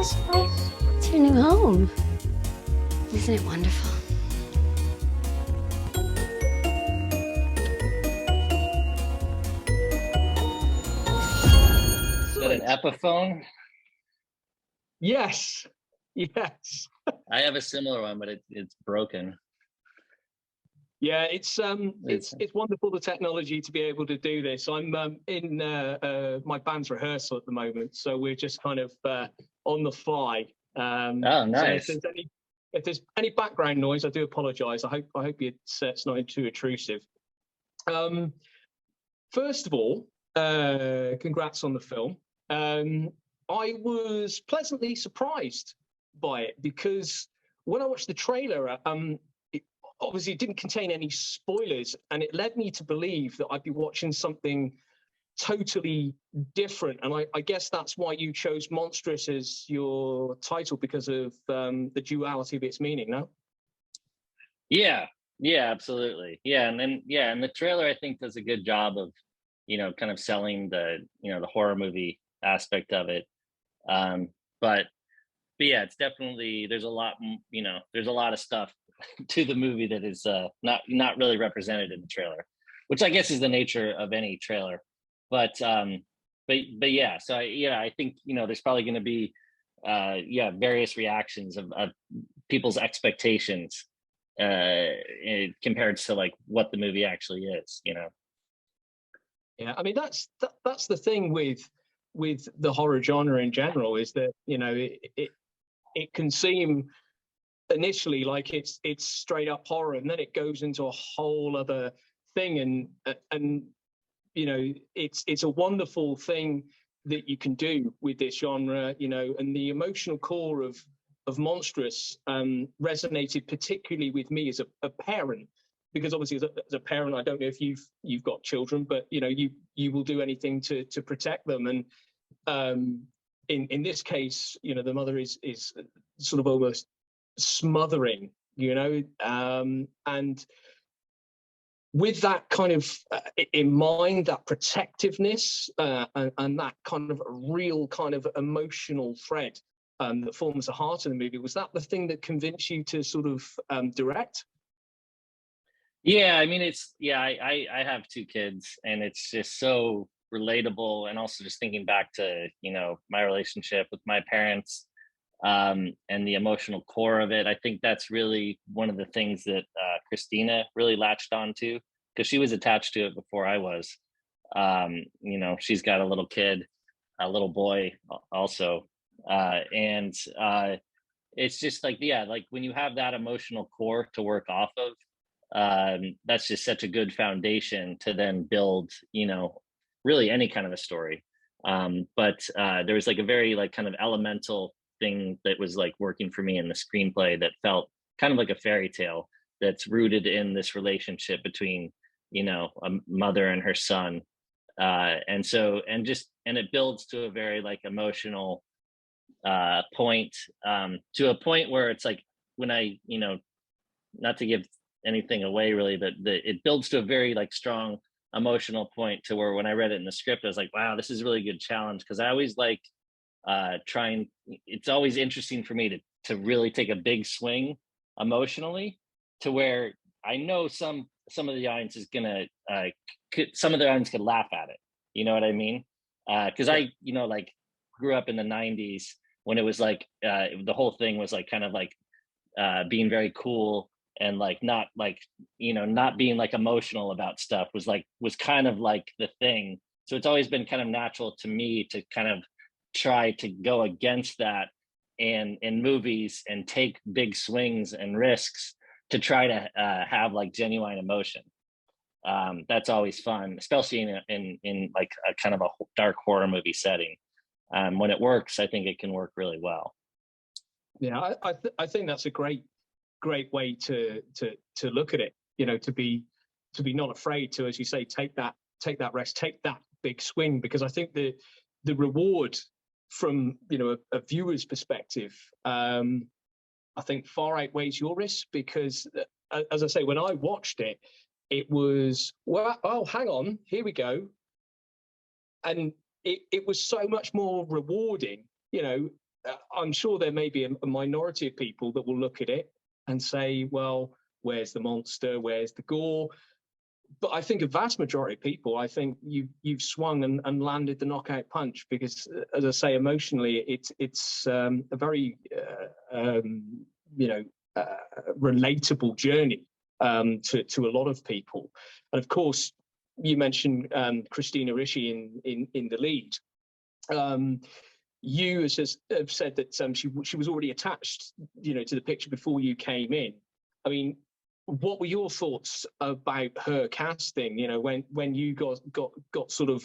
So, it's your new home. Isn't it wonderful? Is that an Epiphone? Yes. Yes. I have a similar one, but it's broken. Yeah, it's wonderful, the technology to be able to do this. I'm in my band's rehearsal at the moment, so we're just kind of on the fly. Oh, nice. So if there's any background noise, I do apologise. I hope it's not too intrusive. First of all, congrats on the film. I was pleasantly surprised by it because when I watched the trailer, obviously it didn't contain any spoilers, and it led me to believe that I'd be watching something totally different. And I guess that's why you chose Monstrous as your title, because of the duality of its meaning, no? Yeah, absolutely. Yeah, and the trailer I think does a good job of, kind of selling the horror movie aspect of it. But yeah, it's definitely, there's a lot of stuff to the movie that is not really represented in the trailer, which I guess is the nature of any trailer. But yeah, so I think there's probably going to be various reactions of people's expectations compared to like what the movie actually is. Yeah, I mean that's the thing with the horror genre in general, is that it can seem initially like it's straight up horror, and then it goes into a whole other thing, and it's a wonderful thing that you can do with this genre, and the emotional core of Monstrous resonated particularly with me as a parent, because obviously as a parent, I don't know if you've got children, but you will do anything to protect them. And in this case, the mother is sort of almost smothering, and with that kind of in mind, that protectiveness and that kind of real kind of emotional thread that forms the heart of the movie, was that the thing that convinced you to sort of direct? Yeah, I mean, I have two kids, and it's just so relatable. And also just thinking back to, my relationship with my parents, and the emotional core of it. I think that's really one of the things that Christina really latched onto, because she was attached to it before I was. She's got a little kid, a little boy also. And it's just like, yeah, like when you have that emotional core to work off of, that's just such a good foundation to then build, really any kind of a story. But there was like a very like kind of elemental thing that was like working for me in the screenplay that felt kind of like a fairy tale that's rooted in this relationship between, a mother and her son. And it builds to a very like emotional point, to a point where it's like when I, not to give anything away really, but it builds to a very like strong emotional point to where when I read it in the script, I was like, wow, this is a really good challenge. Cause I always like it's always interesting for me to really take a big swing emotionally, to where I know some of the audience is gonna some of the audience could laugh at it. You know what I mean? Because I like grew up in the 90s when it was like the whole thing was like kind of like being very cool, and like not like not being like emotional about stuff was kind of like the thing. So it's always been kind of natural to me to kind of try to go against that in movies and take big swings and risks to try to have like genuine emotion. That's always fun, especially in like a kind of a dark horror movie setting. When it works, I think it can work really well. Yeah, I think that's a great way to look at it. To be not afraid to, as you say, take that risk, take that big swing, because I think the reward from a viewer's perspective, I think far outweighs your risk, because as I say, when I watched it, it was, well, oh, hang on, here we go, and it was so much more rewarding, I'm sure there may be a minority of people that will look at it and say, well, where's the monster? Where's the gore? But I think a vast majority of people, I think you've swung and landed the knockout punch, because, as I say, emotionally, it's a very relatable journey to a lot of people. And of course, you mentioned Christina Ricci in the lead. You have said that she was already attached, to the picture before you came in. I mean, what were your thoughts about her casting? When you got sort of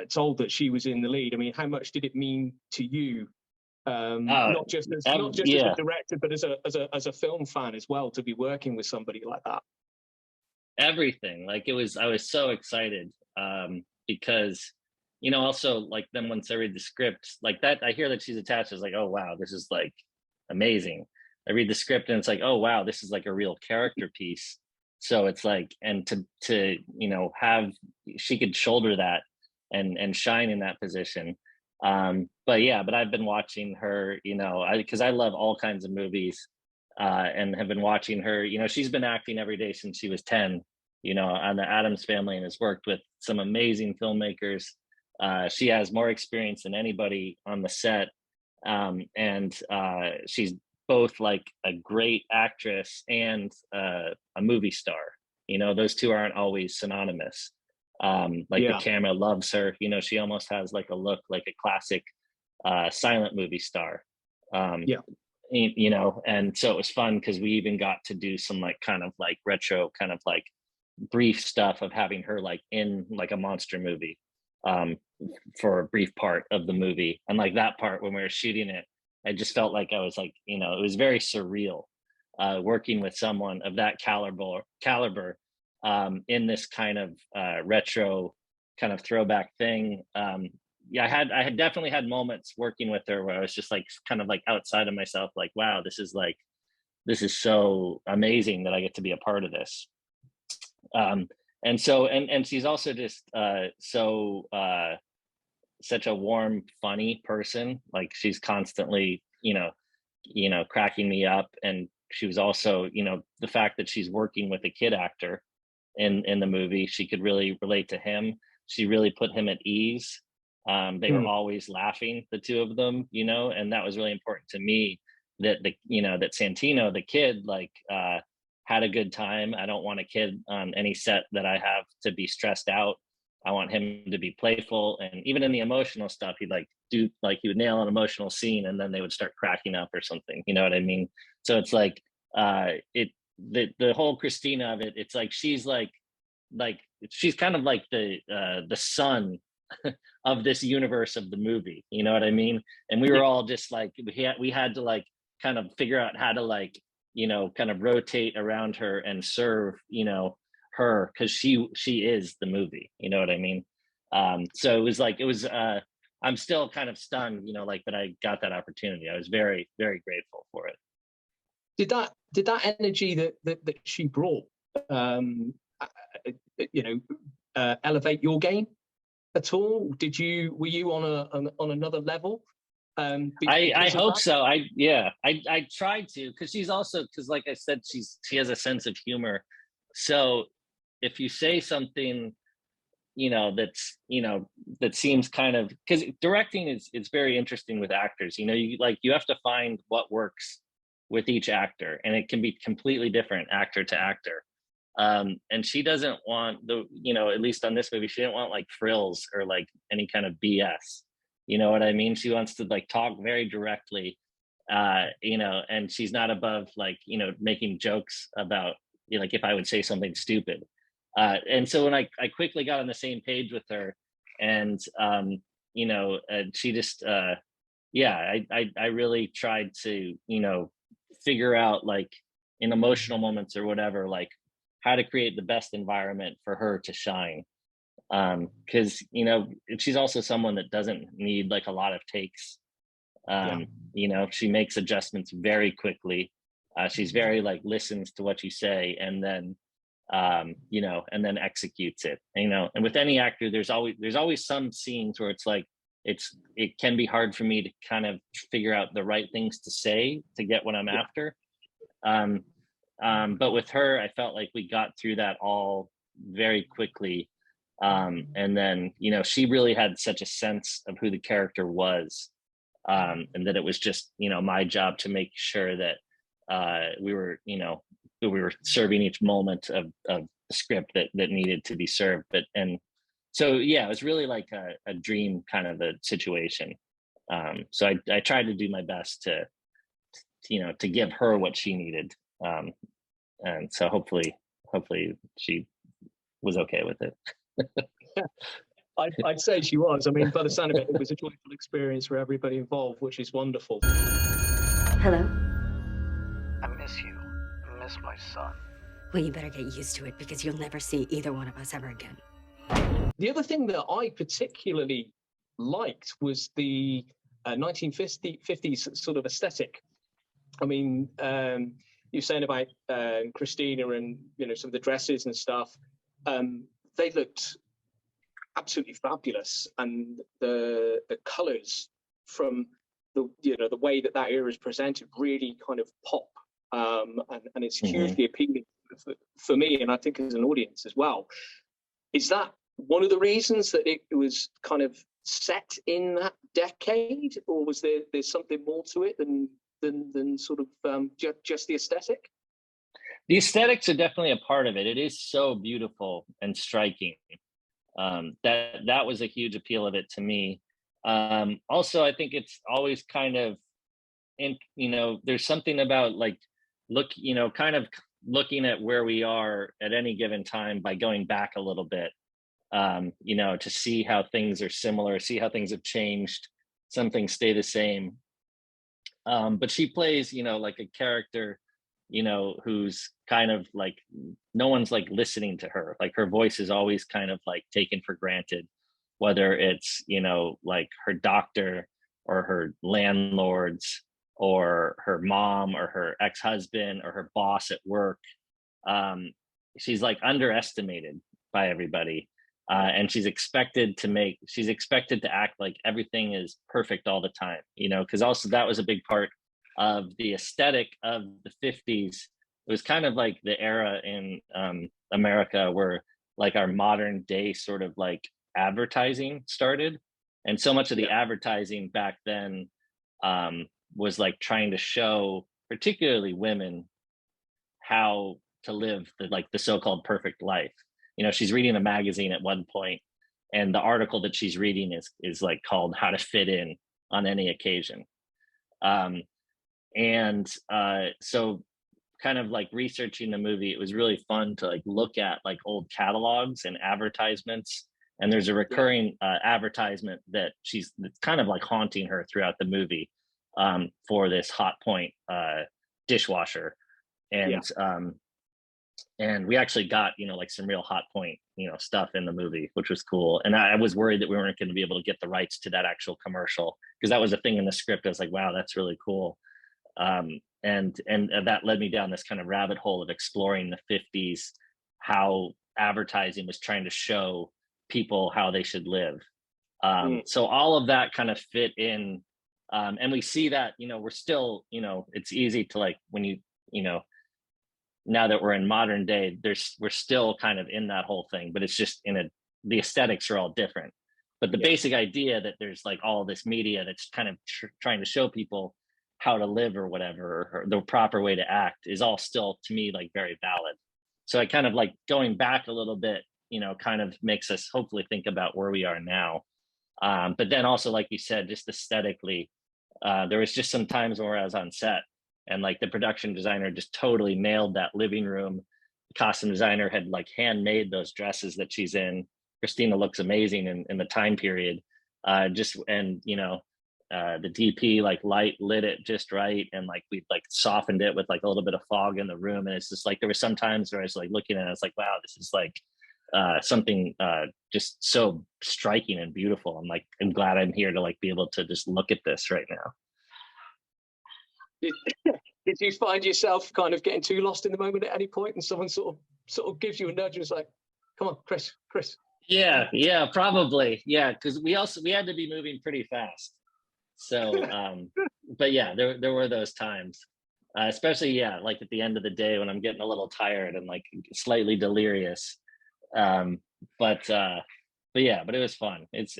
told that she was in the lead. I mean, how much did it mean to you? Not just as a director, but as a film fan as well, to be working with somebody like that. Everything. Like, I was so excited because, also, like, then once I read the script like that, I hear that she's attached. I was like, oh wow, this is like amazing. I read the script and it's like, oh wow, this is like a real character piece. So it's like, and to have, she could shoulder that and shine in that position. But I've been watching her, because I love all kinds of movies, and have been watching her. She's been acting every day since she was 10, on the Addams Family, and has worked with some amazing filmmakers. She has more experience than anybody on the set, and she's both like a great actress and a movie star. Those two aren't always synonymous. The camera loves her. She almost has like a look like a classic silent movie star. And so it was fun because we even got to do some like kind of like retro kind of like brief stuff of having her like in like a monster movie for a brief part of the movie. And like that part when we were shooting it, I just felt like I was like, it was very surreal working with someone of that caliber in this kind of retro kind of throwback thing. I had definitely had moments working with her where I was just like kind of like outside of myself, like, wow, this is so amazing that I get to be a part of this. And she's also just such a warm, funny person. Like, she's constantly, cracking me up. And she was also, the fact that she's working with a kid actor in the movie, she could really relate to him. She really put him at ease. They were always laughing, the two of them, and that was really important to me, that that Santino, the kid, like, had a good time. I don't want a kid on any set that I have to be stressed out. I want him to be playful, and even in the emotional stuff, he would nail an emotional scene, and then they would start cracking up or something. You know what I mean? So it's like the whole Christina of it. It's like she's she's kind of like the sun of this universe of the movie. You know what I mean? And we were all just like we had to like kind of figure out how to like kind of rotate around her and serve her, because she is the movie. You know what I mean? So it was I'm still kind of stunned, that I got that opportunity. I was very, very grateful for it. Did that energy that she brought elevate your game at all? Were you on another level? I hope so. I tried to, because she's also, because like I said, she has a sense of humor. So if you say something, that seems kind of, because directing is very interesting with actors. You have to find what works with each actor, and it can be completely different actor to actor. And she doesn't want at least on this movie, she didn't want like frills or like any kind of BS. You know what I mean? She wants to like talk very directly, and she's not above like, making jokes about, like if I would say something stupid. And so when I quickly got on the same page with her, and, she just, I really tried to, figure out like in emotional moments or whatever, like how to create the best environment for her to shine. Because she's also someone that doesn't need like a lot of takes. She makes adjustments very quickly. She's very like listens to what you say, and then and then executes it. And with any actor, there's always some scenes where it's like it can be hard for me to kind of figure out the right things to say to get what I'm after. But with her, I felt like we got through that all very quickly. And then, you know, she really had such a sense of who the character was, and that it was just, you know, my job to make sure that we were, you know, we were serving each moment of the script that needed to be served. And so, yeah, it was really like a dream kind of a situation. So I tried to do my best to, you know, to give her what she needed. And so hopefully she was okay with it. I'd say she was. I mean, by the sound of it, it was a joyful experience for everybody involved, which is wonderful. Hello? I miss you. I miss my son. Well, you better get used to it because you'll never see either one of us ever again. The other thing that I particularly liked was the 1950s sort of aesthetic. I mean, you're saying about Christina and, you know, some of the dresses and stuff. They looked absolutely fabulous, and the colors from the, you know, the way that era is presented really kind of pop, and it's hugely appealing for me, and I think as an audience as well. Is that one of the reasons that it was kind of set in that decade, or was there's something more to it than sort of just the aesthetic? The aesthetics are definitely a part of it. It is so beautiful and striking. That was a huge appeal of it to me. Also, I think it's always kind of, you know, there's something about like kind of looking at where we are at any given time by going back a little bit, you know, to see how things are similar, see how things have changed, some things stay the same. But she plays, you know, like a character, you know, who's kind of like, no one's like listening to her. Like her voice is always kind of like taken for granted, whether it's, you know, like her doctor or her landlords or her mom or her ex-husband or her boss at work. She's like underestimated by everybody. And she's expected to act like everything is perfect all the time, you know, because also that was a big part of the aesthetic of the 50s. It was kind of like the era in America where like our modern day sort of like advertising started. And so much of the advertising back then was like trying to show particularly women how to live the so-called perfect life. You know, she's reading a magazine at one point, and the article that she's reading is like called "How to Fit In on Any Occasion." So kind of like researching the movie, it was really fun to like look at like old catalogs and advertisements. And there's a recurring advertisement that's kind of like haunting her throughout the movie, for this Hot Point dishwasher. And we actually got, you know, like some real Hot Point, you know, stuff in the movie, which was cool. And I was worried that we weren't going to be able to get the rights to that actual commercial, because that was a thing in the script. I was like, wow, that's really cool. And that led me down this kind of rabbit hole of exploring the 50s, how advertising was trying to show people how they should live. So all of that kind of fit in. And we see that, you know, we're still, you know, it's easy to like, when you know, now that we're in modern day, we're still kind of in that whole thing, but it's just the aesthetics are all different. But the basic idea that there's like all this media that's kind of trying to show people how to live or whatever, or the proper way to act, is all still, to me, like very valid. So I kind of like going back a little bit, you know, kind of makes us hopefully think about where we are now. But then also, like you said, just aesthetically, there was just some times where I was on set, and like the production designer just totally nailed that living room. The costume designer had like handmade those dresses that she's in. Christina looks amazing in the time period. And you know, the DP like lit it just right, and like we like softened it with like a little bit of fog in the room. And it's just like there were some times where I was like looking at it, I was like, wow, this is like something just so striking and beautiful. I'm glad I'm here to like be able to just look at this right now. Did you find yourself kind of getting too lost in the moment at any point, and someone sort of gives you a nudge and it's like, come on, Chris? Yeah, probably. Yeah, because we had to be moving pretty fast. So, but yeah, there were those times, especially like at the end of the day when I'm getting a little tired and like slightly delirious. Um, but yeah, but it was fun. It's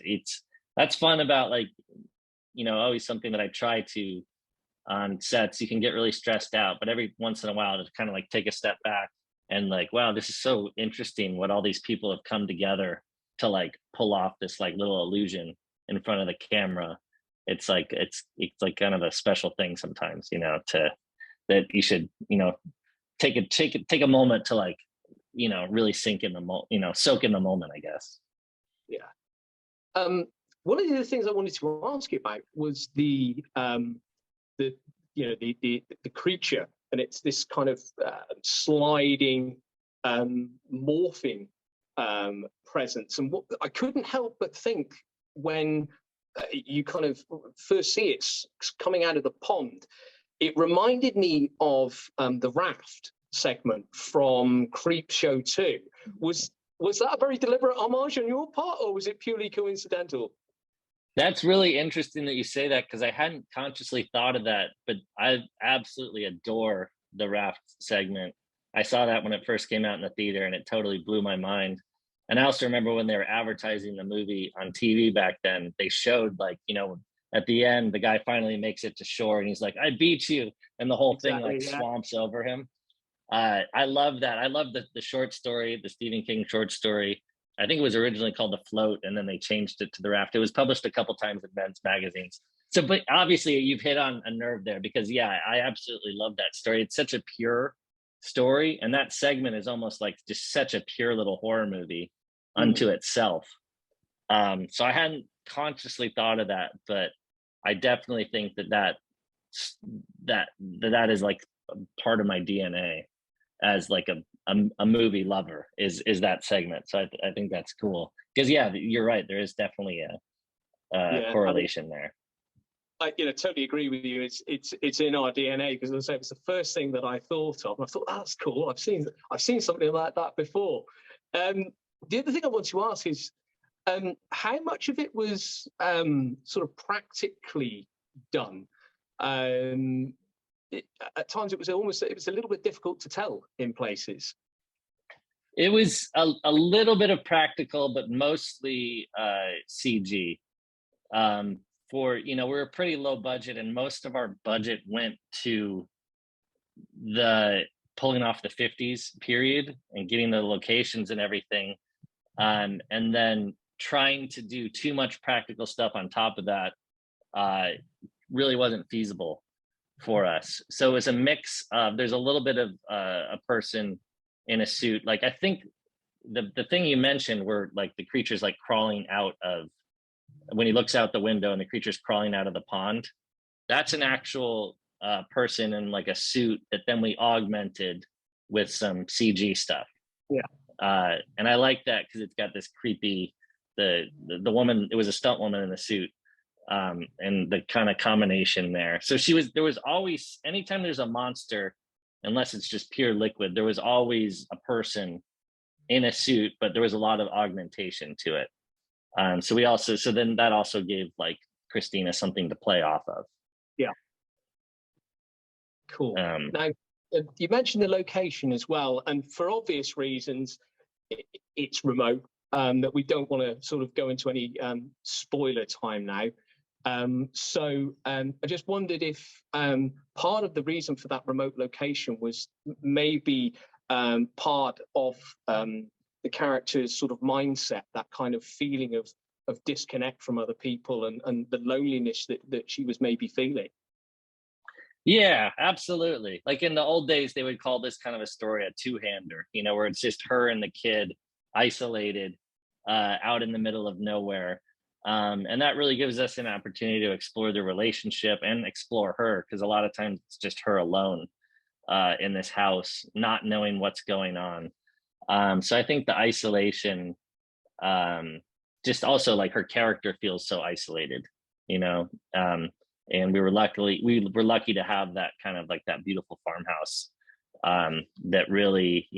that's fun about like always something that I try to on sets. You can get really stressed out, but every once in a while to kind of like take a step back and like, wow, this is so interesting what all these people have come together to like pull off this like little illusion in front of the camera. It's like like kind of a special thing sometimes, to that you should, take a moment to like, really sink in the soak in the moment, I guess. Yeah. One of the other things I wanted to ask you about was the creature, and it's this kind of sliding, morphing presence. And what I couldn't help but think when you kind of first see it coming out of the pond, it reminded me of the raft segment from Creepshow 2. Was that a very deliberate homage on your part, or was it purely coincidental? That's really interesting that you say that, because I hadn't consciously thought of that, but I absolutely adore the raft segment. I saw that when it first came out in the theater and it totally blew my mind. And I also remember when they were advertising the movie on TV back then, they showed like, at the end, the guy finally makes it to shore and he's like, I beat you. And the whole thing like swamps over him. I love that. I love the short story, the Stephen King short story. I think it was originally called The Float, and then they changed it to The Raft. It was published a couple times in men's magazines. So, but obviously you've hit on a nerve there, because I absolutely love that story. It's such a pure story, and that segment is almost like just such a pure little horror movie unto itself. So I hadn't consciously thought of that, but I definitely think that is like part of my DNA as like a movie lover is that segment. So I think that's cool, because you're right, there is definitely a correlation there. I totally agree with you. It's in our DNA, because as I say, it was the first thing that I thought of. I thought, that's cool. I've seen something like that before. The other thing I want to ask is, how much of it was sort of practically done? At times it was a little bit difficult to tell in places. It was a little bit of practical, but mostly CG. We were pretty low budget, and most of our budget went to the pulling off the 50s period and getting the locations and everything. And then trying to do too much practical stuff on top of that really wasn't feasible for us. So it was a mix of, there's a little bit of a person in a suit. Like, I think the thing you mentioned where like the creature's like crawling out of, when he looks out the window and the creature's crawling out of the pond, that's an actual person in like a suit that then we augmented with some CG stuff. Yeah. And I like that because it's got this creepy, the woman, it was a stunt woman in the suit, and the kind of combination there. So there was always, anytime there's a monster, unless it's just pure liquid, there was always a person in a suit, but there was a lot of augmentation to it. So then that also gave like Christina something to play off of. Yeah. Cool. Now, you mentioned the location as well, and for obvious reasons, it's remote, that we don't want to sort of go into any spoiler time now. So I just wondered if part of the reason for that remote location was maybe part of the character's sort of mindset, that kind of feeling of disconnect from other people and the loneliness that she was maybe feeling. Yeah, absolutely. Like in the old days, they would call this kind of a story a two-hander, where it's just her and the kid isolated out in the middle of nowhere. And that really gives us an opportunity to explore the relationship and explore her, because a lot of times it's just her alone in this house, not knowing what's going on. So I think the isolation, just also like her character feels so isolated, and we were lucky to have that kind of like that beautiful farmhouse that really,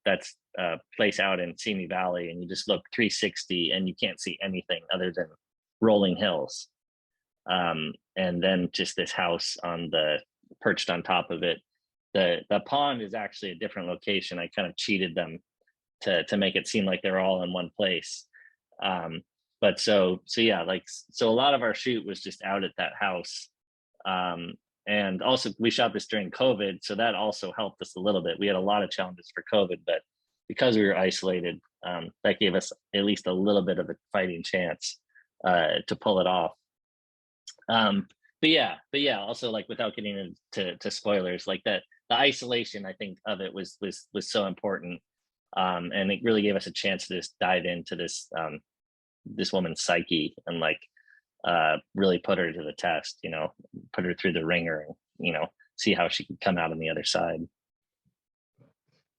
that's a place out in Simi Valley, and you just look 360 and you can't see anything other than rolling hills. And then just this house perched on top of it. The pond is actually a different location. I kind of cheated them to make it seem like they're all in one place. But so yeah, so a lot of our shoot was just out at that house. And also we shot this during COVID, so that also helped us a little bit. We had a lot of challenges for COVID, but because we were isolated, that gave us at least a little bit of a fighting chance to pull it off. But yeah, also, like, without getting into spoilers, like that, the isolation, I think, of it was so important. And it really gave us a chance to just dive into this woman's psyche and really put her to the test, put her through the ringer and, see how she could come out on the other side.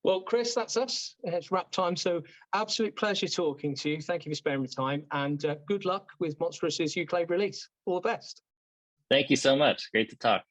Well, Chris, that's us. It's wrap time. So absolute pleasure talking to you. Thank you for sparing the time, and good luck with Monstrous's UK release. All the best. Thank you so much. Great to talk.